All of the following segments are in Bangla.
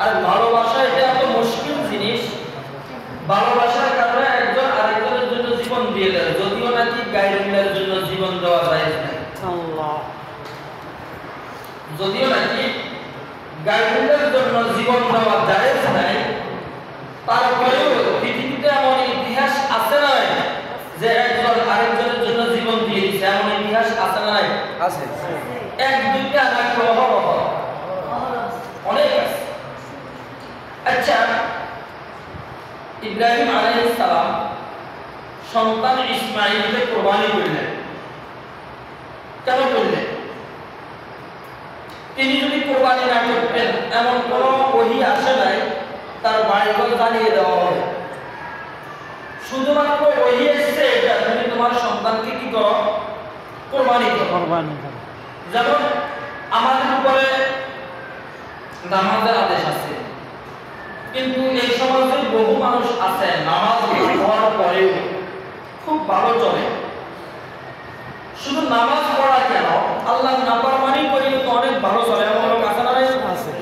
আর ভালোবাসা এটা এত মুশকিল জিনিস, ভালোবাসার কারণে একজন আরেকজনের জন্য জীবন দিয়ে দেয়, যদিও নাকি গায়রুল্লাহর জন্য জীবন দেওয়া যায় না। আল্লাহ, যদিও নাকি গায়রুল্লাহর জন্য জীবন দেওয়া যায় নাই, তারপরেও পৃথিবীতে এমন ইতিহাস আছে না যে একজন আরেকজনের জন্য জীবন দিয়ে দিচ্ছে, এমন ইতিহাস আছে না? আছে। এক দুইটা না, অনেক আছে। আচ্ছা, ইব্রাহিম আলাইহিস সালাম সন্তান ইসমাঈলকে কুরবানি করলেন, কেন করলেন? তিনি যদি কুরবানি না করতেন এমন কোন ওহী আসে নাই তার বাড়িঘর জ্বালিয়ে দেওয়া হবে। শুধুমাত্র ওহী এসেছে এটা তুমি তোমার সন্তানকে কি করো? কুরবানি করো। যেমন আমাদের উপরে নামাজের আদেশ আছে, কিন্তু এই সমাজে বহু মানুষ আছে নামাজ পড়ার পরেও খুব ভালো চলে। শুধু নামাজ পড়া কেন, আল্লাহ নাফরমানি করেও তো অনেক ভালো চলে, এমন লোক আছে না? আছে।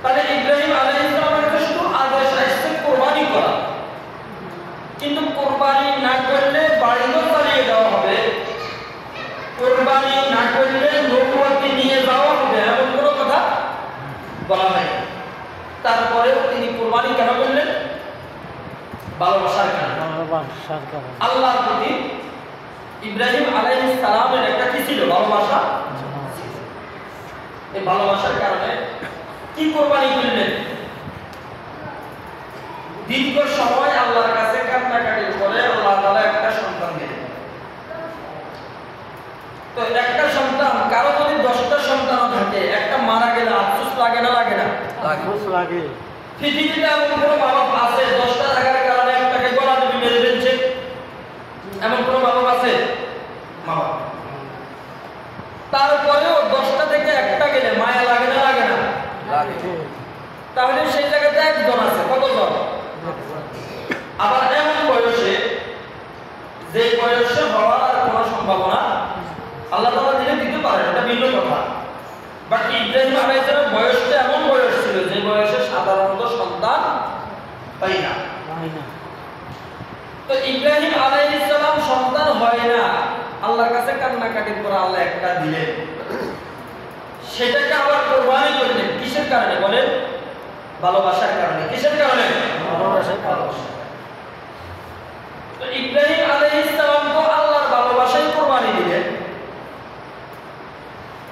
তাহলে ইব্রাহিম আলাইহিস সালামের কাছে শুধু আদেশ আসছে কুরবানি করা, কিন্তু কুরবানি না করলে বাড়িঘর জ্বালিয়ে দেওয়া হবে, কুরবানি না করলে নবুয়তি নিয়ে যাওয়া হবে, এমন কোনো কথা বলা হয়। তারপরেও তিনি কুরবানি কেন করলেন? ভালোবাসার কারণে। আল্লাহর প্রতি ইব্রাহিম আলাইহিস সালামের একটা কি ছিল? ভালোবাসা। এই ভালোবাসার কারণে কি কুরবানি করলেন? দীর্ঘ সময় আল্লাহর কাছে কান্নাকাটির পরে আল্লাহ তাআলা একটা সন্তান দিলেন। তো একটা সন্তান, কারো যদি 10টা সন্তান থাকে, একটা মারা গেলে আফসোস লাগে না? লাগে না? লাগে। পৃথিবীতে এমন কোনো মা-বাপ আছে 10টা থাকার কারণে একটাকে গলা টিপে মেরে ফেলছে? এমন কোনো মা-বাপ আছে? মা-বাপ। তারপরেও 10টা থেকে একটা গেলে মায়া লাগে না? লাগে না? লাগে। তাহলে সেই জায়গাতে একজন আছে, কতজন? আবার এমন বয়সে, যে বয়সে হওয়ার কোনো সম্ভাবনা আল্লাহ তাআলা দিতে পারেন, এটা ভিন্ন কথা। বাট ইব্রাহিম আলাইহিস সালাম বয়সটা এমন বয়স ছিল যে বয়সে সাধারণত সন্তান পাই না। তো ইব্রাহিম আলাইহিস সালাম সন্তান হয় না, আল্লাহর কাছে কান্নাকাটি করে আল্লাহ একটা দিলেন, সেটাকে আবার কুরবানি করলেন। কিসের কারণে বলেন? ভালোবাসার কারণে। কিসের কারণে? ভালোবাসার কারণে। তো ইব্রাহিম আলাইহিস সালাম তো আল্লাহর ভালোবাসায় কুরবানি দিলেন,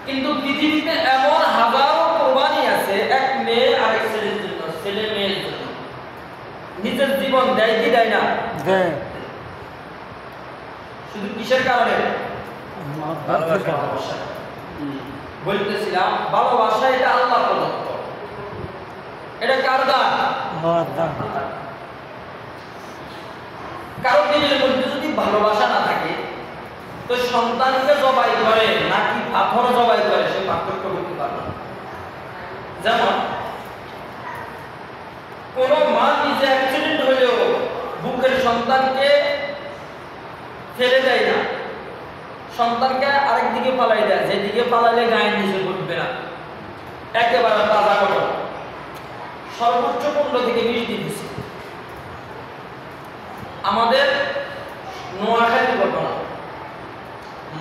কিন্তু পৃথিবীতে এমন হাজারো কুরবানি আছে এক মেয়ে আরেক ছেলের জন্য, ছেলে মেয়ের জন্য নিজের জীবন দেয় কি দেয় না? দেয়। শুধু কিসের কারণে? ভালোবাসা। বলতেছিলাম ভালোবাসা এটা আল্লাহ প্রদত্ত, এটা কার দান? আল্লাহর দান। কারো দিনের মধ্যে যদি ভালোবাসা না থাকে তো সন্তানকে জবাই করে নাকি পাথর জবাই করে সে পার্থক্য করতে পারবে না। যেমন কোন মা নিজে অ্যাক্সিডেন্ট হলেও বুকের সন্তানকে ফেলে দেয় না, সন্তানকে আরেক দিকে পালাই দেয়, যেদিকে পালাইলে গায়ের নিচে পড়বে না। একেবারে তাজা ঘটনা, সর্বোচ্চ 15 থেকে 20 দিন হয়েছে আমাদের নোয়াখালী ঘটনা।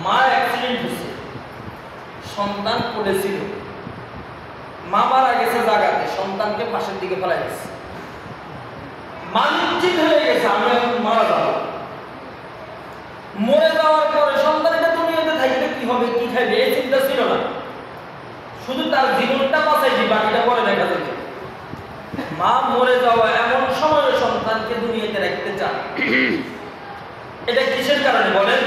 মা অ্যাক্সিডেন্ট হয়েছে, সন্তান পড়েছিল, মা মারা গেছে জায়গাতে, সন্তানকে পাশের দিকে ফেলাই গেছে। মা নিশ্চিত হয়ে গেছে আমি এখন মারা যাবো। মরে যাওয়ার পরে সন্তানটা দুনিয়াতে থাকলে কি হবে, কি খাইবে, এই চিন্তা ছিল না, শুধু তার জীবনটা বাঁচাইছি, বাকিটা পরে দেখা যাবে। মা মরে যাওয়া এমন সময় সন্তানকে দুনিয়াতে রাখতে চান, এটা কিসের কারণে বলেন?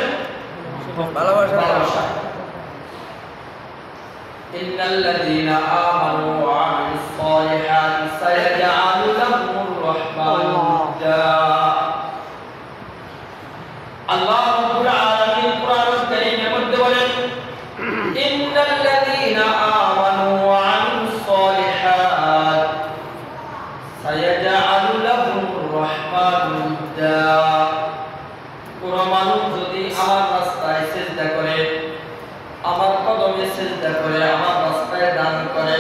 ভালোবাসা। ইন্নাল্লাযীনা আমানু ওয়া আমিলুস সালিহাতি সায়াজআলু লাহুমুর রাহমানু উদ্দা। আল্লাহ রাব্বুল আলামিন কুরআনুল কারীমের মধ্যে বলেন ইন্নাল্লাযীনা আমানু ওয়া আমিলুস সালিহাতি সায়াজআলু লাহুমুর রাহমানু উদ্দা। কোন মানুষ যদি আমার রাস্তায় সিজদা করে, আমার কদমে সিজদা করে, আমার রাস্তায় দান করে,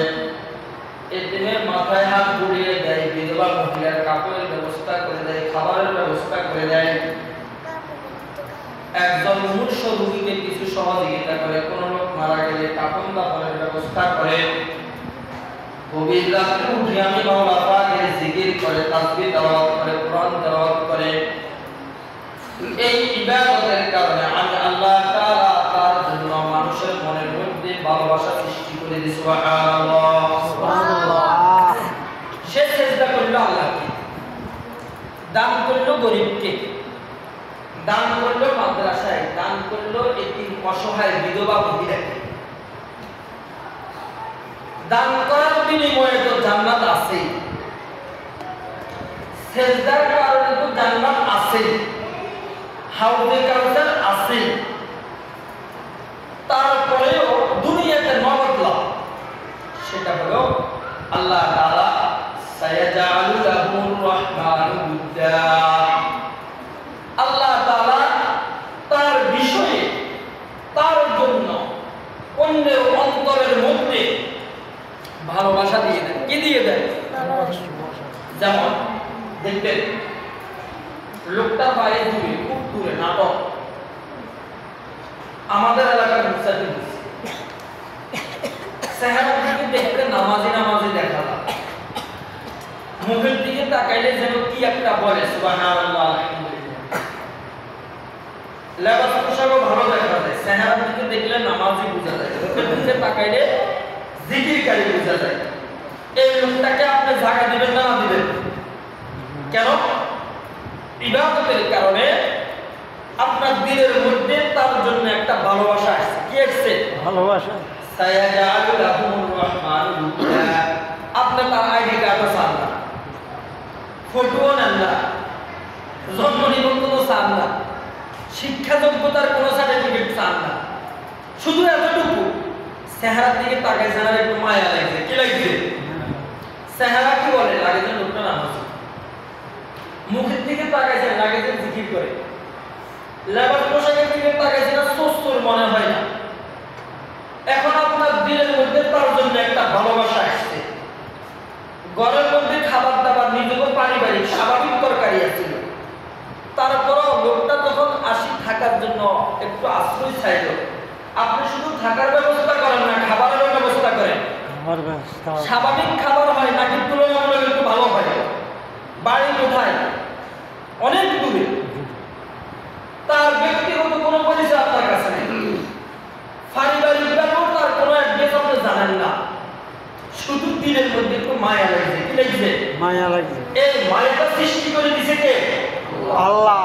এতিমের মাথায় হাত বুলিয়ে দেয়, বিধবা মহিলার কাপড়ের ব্যবস্থা করে দেয়, খাবারের ব্যবস্থা করে দেয়, একজন মুমূর্ষু রোগীকে কিছু সহযোগিতা করে, কোন লোক মারা গেলে কাফন দাফনের ব্যবস্থা করে, গভীর রাতে উঠে আমি মাওলা পাকের জিকির করে, তাসবিহ তেলাওয়াত করে, কোরআন তেলাওয়াত করে। এই ইবাদতের কারণে আমি আল্লাহ তাআলা তার জন্য মানুষের মনের মধ্যে ভালোবাসা সৃষ্টি করে দিয়েছি। সুবহানাল্লাহ, সুবহানাল্লাহ। সে সিজদা করলো আল্লাহকে, দান করলো গরীবকে, দান করলো মাদ্রাসায়, দান করলো এতিম অসহায় বিধবা মহিলাকে। দান করার বিনিময়ে তো জান্নাত আছে, সিজদার কারণে তো জান্নাত আছে, হাউজে কাউসার আছে। তারপরেও দুনিয়াতে নগদ লাভ, সেটা হলো আল্লাহ তাআলা সায়াজালু লাহুর রহমানু বুদ্দা। আল্লাহ তাআলা তার বিষয়ে তার জন্য অন্যের অন্তরের মধ্যে ভালোবাসা দিয়ে দেয়। কি দিয়ে দেয়? যেমন দেখবেন লোকটা বাইরে দূরে, খুব দূরে, নাটক আমাদের এলাকার মুসাফির চেহারার দিকে দেখতে নামাজি নামাজি দেখা যায়, মুখের দিকে তাকাইলে যেন কি একটা বলে সুবহানাল্লাহ আলহামদুলিল্লাহ। লেবাস পোশাকও ভালো দেখা যায়, চেহারার দিকে দেখলে নামাজি বোঝা যায়, মুখের দিকে তাকাইলে জিকিরকারী বোঝা যায়। এই লোকটাকে আপনি জায়গা দিবেন না দিবেন কেন? ইবাদতের কারণে আপনার দিলের মধ্যে তার জন্য একটা ভালোবাসা আসছে। কি আসছে? ভালোবাসা। সায়াজালু লাহুর রহমানু বুদ্দা। আপনি তার আইডি কার্ডও চান না, ফটোও নেন না, জন্ম নিবন্ধনও চান না, শিক্ষা যোগ্যতার কোনো সার্টিফিকেট চান না, শুধু এতটুকু চেহারার দিকে তাকায়, চেহারা একটু মায়া লাগছে। কি লাগছে? চেহারা কি বলে? লাগে যে লোকটা নামাজি। মুখের দিকে তাকাইছে, লাগে যে জিকির করে। লেবাস পোশাকের দিকে তাকাইছে না, সুস্থর মনে হয় না। এখন আপনার দিলের মধ্যে তার জন্য একটা ভালোবাসা আসছে। ঘরের মধ্যে খাবার দাবার নিজেও পারিবারিক স্বাভাবিক তরকারি আছিল, তারপরও লোকটা যখন আসি থাকার জন্য একটু আশ্রয় চাইল, আপনি শুধু থাকার ব্যবস্থা করেন না, খাবারের ব্যবস্থা করেন। স্বাভাবিক খাবার হয় নাকি তুলনামূলক একটু ভালো হয়? বাড়ি কোথায়? অনেক দূরে, তার ব্যক্তিগত কোনো পরিচয় আপনার কাছে নেই, পারিবারিক ব্যাপার তার কোনো অ্যাড্রেস আপনি জানেন না, শুধু দিলের মধ্যে একটু মায়া লাগছে। কি লাগছে? মায়া লাগছে। এই মায়াটা সৃষ্টি করে দিছে কে? আল্লাহ।